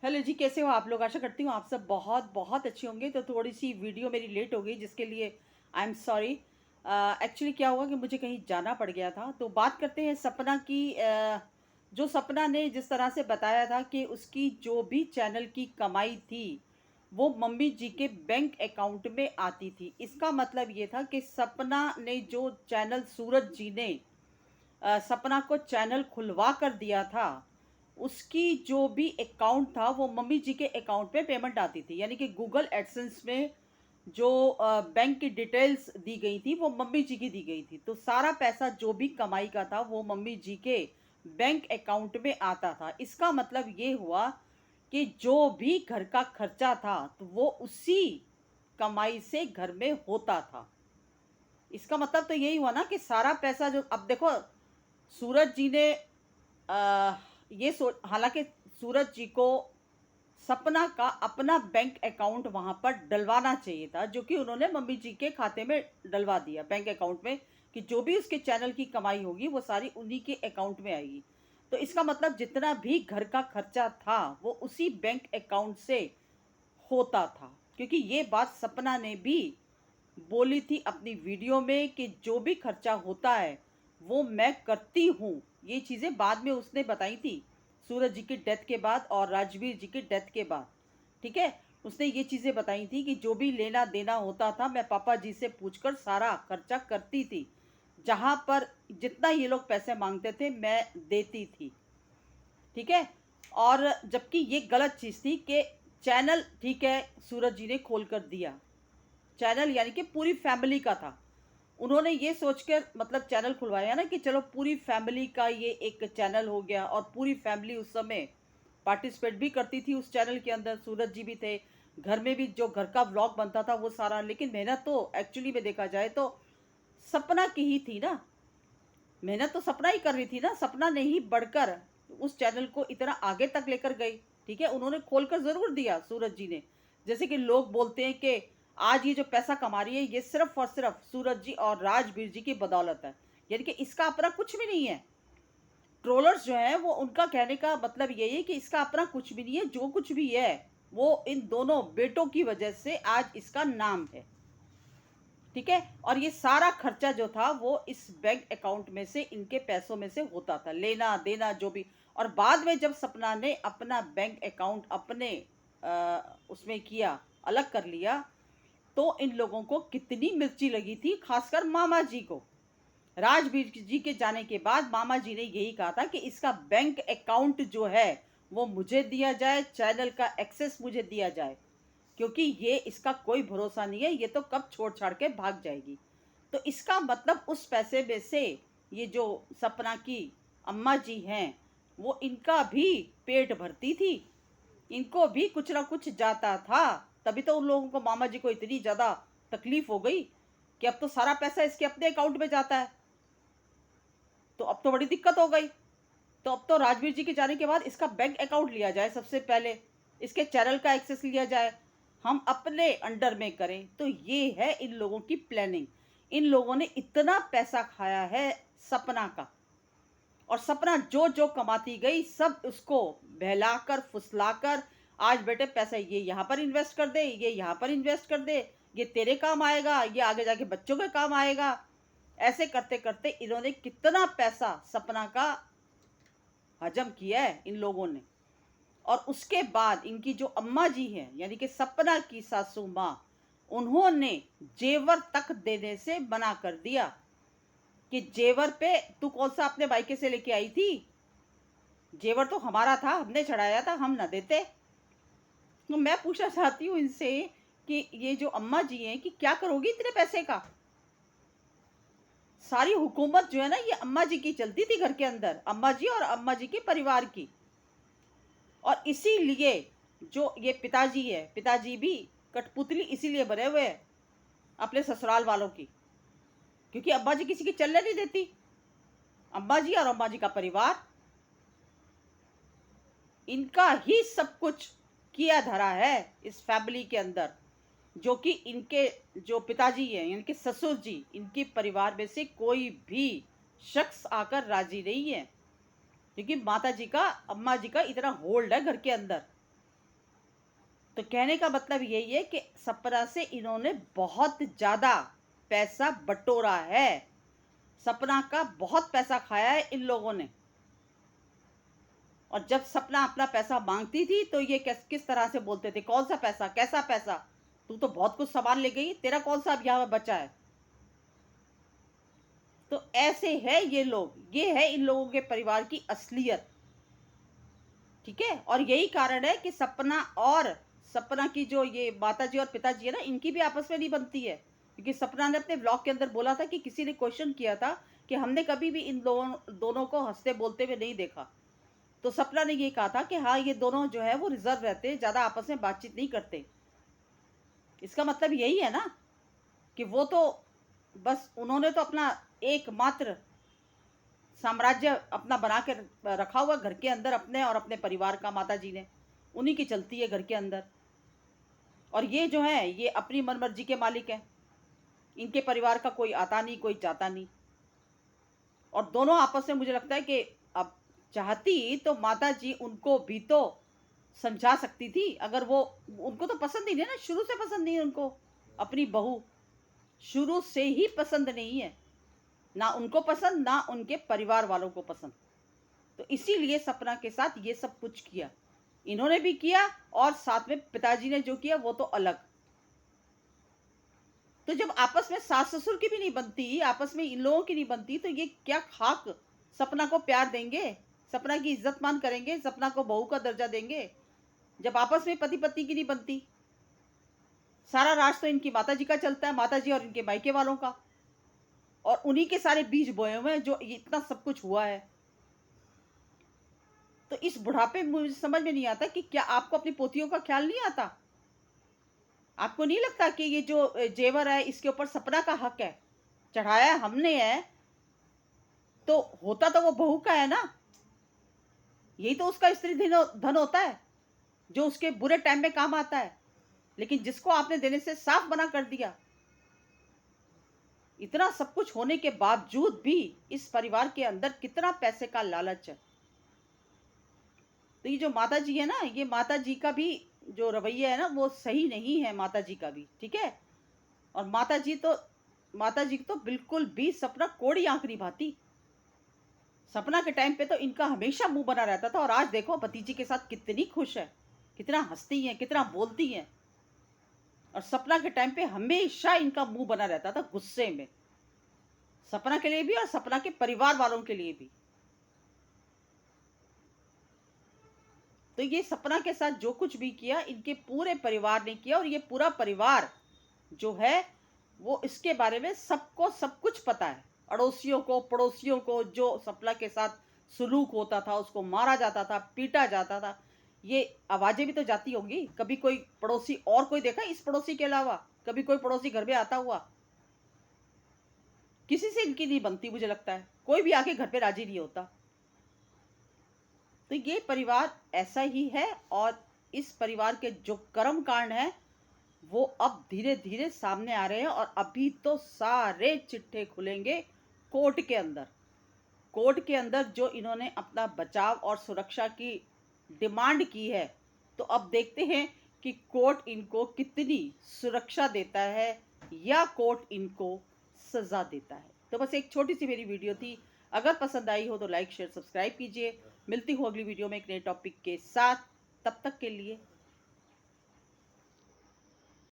Hello जी, कैसे हो आप लोग? आशा करती हूँ आप सब बहुत बहुत अच्छे होंगे। तो थोड़ी सी वीडियो मेरी लेट हो गई, जिसके लिए आई एम सॉरी। एक्चुअली क्या हुआ कि मुझे कहीं जाना पड़ गया था। तो बात करते हैं सपना की। जो सपना ने जिस तरह से बताया था कि उसकी जो भी चैनल की कमाई थी वो मम्मी जी के बैंक अकाउंट में आती थी। इसका मतलब ये था कि सपना ने जो चैनल सूरज जी ने सपना को चैनल खुलवा कर दिया था, उसकी जो भी अकाउंट था वो मम्मी जी के अकाउंट में पेमेंट आती थी। यानी कि गूगल एडसेंस में जो बैंक की डिटेल्स दी गई थी वो मम्मी जी की दी गई थी। तो सारा पैसा जो भी कमाई का था वो मम्मी जी के बैंक अकाउंट में आता था। इसका मतलब ये हुआ कि जो भी घर का खर्चा था तो वो उसी कमाई से घर में होता था। इसका मतलब तो यही हुआ ना कि सारा पैसा जो अब देखो, सूरज जी ने ये हालांकि सूरज जी को सपना का अपना बैंक अकाउंट वहां पर डलवाना चाहिए था, जो कि उन्होंने मम्मी जी के खाते में डलवा दिया बैंक अकाउंट में, कि जो भी उसके चैनल की कमाई होगी वो सारी उन्हीं के अकाउंट में आएगी। तो इसका मतलब जितना भी घर का खर्चा था वो उसी बैंक अकाउंट से होता था। क्योंकि ये बात सपना ने भी बोली थी अपनी वीडियो में कि जो भी खर्चा होता है वो मैं करती हूँ। ये चीज़ें बाद में उसने बताई थी, सूरज जी की डेथ के बाद और राजवीर जी की डेथ के बाद। ठीक है, उसने ये चीज़ें बताई थी कि जो भी लेना देना होता था मैं पापा जी से पूछकर सारा खर्चा करती थी। जहाँ पर जितना ये लोग पैसे मांगते थे मैं देती थी। ठीक है। और जबकि ये गलत चीज़ थी कि चैनल, ठीक है, सूरज जी ने खोल कर दिया चैनल, यानी कि पूरी फैमिली का था। उन्होंने ये सोचकर मतलब चैनल खुलवाया ना कि चलो पूरी फैमिली का ये एक चैनल हो गया, और पूरी फैमिली उस समय पार्टिसिपेट भी करती थी उस चैनल के अंदर। सूरज जी भी थे, घर में भी जो घर का व्लॉग बनता था वो सारा। लेकिन मेहनत तो एक्चुअली में देखा जाए तो सपना की ही थी ना। मेहनत तो सपना ही कर रही थी ना, सपना ने ही बढ़कर उस चैनल को इतना आगे तक लेकर गई। ठीक है, उन्होंने खोलकर जरूर दिया सूरज जी ने। जैसे कि लोग बोलते हैं कि आज ये जो पैसा कमा रही है ये सिर्फ और सिर्फ सूरज जी और राजवीर जी की बदौलत है, यानी कि इसका अपना कुछ भी नहीं है। ट्रोलर्स जो है वो उनका कहने का मतलब यही है कि इसका अपना कुछ भी नहीं है, जो कुछ भी है वो इन दोनों बेटों की वजह से आज इसका नाम है। ठीक है, और ये सारा खर्चा जो था वो इस बैंक अकाउंट में से, इनके पैसों में से होता था, लेना देना जो भी। और बाद में जब सपना ने अपना बैंक अकाउंट अपने उसमें किया, अलग कर लिया, तो इन लोगों को कितनी मिर्ची लगी थी, खासकर मामा जी को। राजवीर जी के जाने के बाद मामा जी ने यही कहा था कि इसका बैंक अकाउंट जो है वो मुझे दिया जाए, चैनल का एक्सेस मुझे दिया जाए, क्योंकि ये इसका कोई भरोसा नहीं है, ये तो कब छोड़ छाड़ के भाग जाएगी। तो इसका मतलब उस पैसे में से ये जो सपना की अम्मा जी हैं वो इनका भी पेट भरती थी, इनको भी कुछ ना कुछ जाता था। तभी तो उन लोगों को, मामा जी को इतनी ज़्यादा तकलीफ हो गई कि अब तो सारा पैसा इसके अपने अकाउंट में जाता है। तो अब तो बड़ी दिक्कत हो गई। तो अब तो राजवीर जी के जाने के बाद इसका बैंक अकाउंट लिया जाए, सबसे पहले इसके चैनल का एक्सेस लिया जाए, हम अपने अंडर में करें। तो ये है इन लोगों की प्लानिंग। इन लोगों ने इतना पैसा खाया है सपना का, और सपना जो जो कमाती गई सब उसको बहलाकर फुसलाकर, आज बेटे पैसा ये यहाँ पर इन्वेस्ट कर दे, ये यहाँ पर इन्वेस्ट कर दे, ये तेरे काम आएगा, ये आगे जाके बच्चों के काम आएगा। ऐसे करते करते इन्होंने कितना पैसा सपना का हजम किया है इन लोगों ने। और उसके बाद इनकी जो अम्मा जी हैं, यानी कि सपना की सासू माँ, उन्होंने जेवर तक देने से मना कर दिया कि जेवर पे तू कौन सा अपने मायके से लेके आई थी, जेवर तो हमारा था, हमने चढ़ाया था, हम ना देते। तो मैं पूछना चाहती हूँ इनसे कि ये जो अम्मा जी हैं कि क्या करोगी इतने पैसे का। सारी हुकूमत जो है ना ये अम्मा जी की चलती थी घर के अंदर, अम्मा जी और अम्मा जी के परिवार की। और इसीलिए जो ये पिताजी है, पिताजी भी कठपुतली इसीलिए बने हुए हैं अपने ससुराल वालों की, क्योंकि अम्मा जी किसी की चलने नहीं देती। अम्मा जी और अम्मा जी का परिवार, इनका ही सब कुछ किया धरा है इस फैमिली के अंदर। जो कि इनके जो पिताजी हैं, इनके ससुर जी, इनके परिवार में से कोई भी शख्स आकर राजी नहीं है, क्योंकि माता जी का, अम्मा जी का इतना होल्ड है घर के अंदर। तो कहने का मतलब यही है कि सपना से इन्होंने बहुत ज़्यादा पैसा बटोरा है। सपना का बहुत पैसा खाया है इन लोगों ने। और जब सपना अपना पैसा मांगती थी तो ये किस तरह से बोलते थे, कौन सा पैसा, कैसा पैसा, तू तो बहुत कुछ सामान ले गई, तेरा कौन सा अब यहाँ बचा है। तो ऐसे है ये लोग, ये है इन लोगों के परिवार की असलियत। ठीक है, और यही कारण है कि सपना की जो ये माताजी और पिताजी है ना, इनकी भी आपस में नहीं बनती है। क्योंकि सपना ने अपने ब्लॉग के अंदर बोला था कि किसी ने क्वेश्चन किया था कि हमने कभी भी इन दोनों को हंसते बोलते हुए नहीं देखा। तो सपना ने ये कहा था कि हाँ, ये दोनों जो है वो रिजर्व रहते, ज़्यादा आपस में बातचीत नहीं करते। इसका मतलब यही है ना कि वो तो बस उन्होंने तो अपना एकमात्र साम्राज्य अपना बना के रखा हुआ घर के अंदर, अपने और अपने परिवार का। माता जी ने उन्हीं की चलती है घर के अंदर। और ये जो है ये अपनी मनमर्जी के मालिक हैं। इनके परिवार का कोई आता नहीं, कोई जाता नहीं। और दोनों आपस में मुझे लगता है कि अब चाहती तो माता जी उनको भी तो समझा सकती थी। अगर वो, उनको तो पसंद ही नहीं है ना, शुरू से पसंद नहीं है उनको अपनी बहू, शुरू से ही पसंद नहीं है। ना उनको पसंद, ना उनके परिवार वालों को पसंद। तो इसीलिए सपना के साथ ये सब कुछ किया, इन्होंने भी किया, और साथ में पिताजी ने जो किया वो तो अलग। तो जब आपस में सास ससुर की भी नहीं बनती, आपस में इन लोगों की नहीं बनती, तो ये क्या खाक सपना को प्यार देंगे, सपना की इज्जत मान करेंगे, सपना को बहू का दर्जा देंगे, जब आपस में पति पत्नी की नहीं बनती। सारा राज तो इनकी माताजी का चलता है, माताजी और इनके मायके वालों का, और उन्हीं के सारे बीज बोए हुए हैं जो इतना सब कुछ हुआ है। तो इस बुढ़ापे में मुझे समझ में नहीं आता कि क्या आपको अपनी पोतियों का ख्याल नहीं आता? आपको नहीं लगता कि ये जो जेवर है इसके ऊपर सपना का हक है, चढ़ाया हमने है, तो होता तो वो बहू का है ना। यही तो उसका स्त्री धन होता है जो उसके बुरे टाइम में काम आता है। लेकिन जिसको आपने देने से साफ मना कर दिया। इतना सब कुछ होने के बावजूद भी इस परिवार के अंदर कितना पैसे का लालच है। तो ये जो माता जी है ना, ये माता जी का भी जो रवैया है ना वो सही नहीं है, माता जी का भी। ठीक है, और माता जी तो बिल्कुल भी सपना कोड़ी आंख नहीं भाती। सपना के टाइम पे तो इनका हमेशा मुंह बना रहता था, और आज देखो भतीजी के साथ कितनी खुश है, कितना हंसती हैं, कितना बोलती हैं। और सपना के टाइम पे हमेशा इनका मुंह बना रहता था गुस्से में, सपना के लिए भी और सपना के परिवार वालों के लिए भी। तो ये सपना के साथ जो कुछ भी किया इनके पूरे परिवार ने किया, और ये पूरा परिवार जो है वो इसके बारे में सबको सब कुछ पता है। अड़ोसियों को, पड़ोसियों को, जो सपना के साथ सुलूक होता था, उसको मारा जाता था, पीटा जाता था, ये आवाजें भी तो जाती होंगी। कभी कोई पड़ोसी और कोई देखा इस पड़ोसी के अलावा? कभी कोई पड़ोसी घर में आता हुआ? किसी से इनकी नहीं बनती, मुझे लगता है कोई भी आके घर पे राजी नहीं होता। तो ये परिवार ऐसा ही है, और इस परिवार के जो कर्म कांड है वो अब धीरे धीरे सामने आ रहे हैं। और अभी तो सारे चिट्ठे खुलेंगे कोर्ट के अंदर। कोर्ट के अंदर जो इन्होंने अपना बचाव और सुरक्षा की डिमांड की है, तो अब देखते हैं कि कोर्ट इनको कितनी सुरक्षा देता है या कोर्ट इनको सजा देता है। तो बस एक छोटी सी मेरी वीडियो थी, अगर पसंद आई हो तो लाइक शेयर सब्सक्राइब कीजिए। मिलती हूँ अगली वीडियो में एक नए टॉपिक के साथ, तब तक के लिए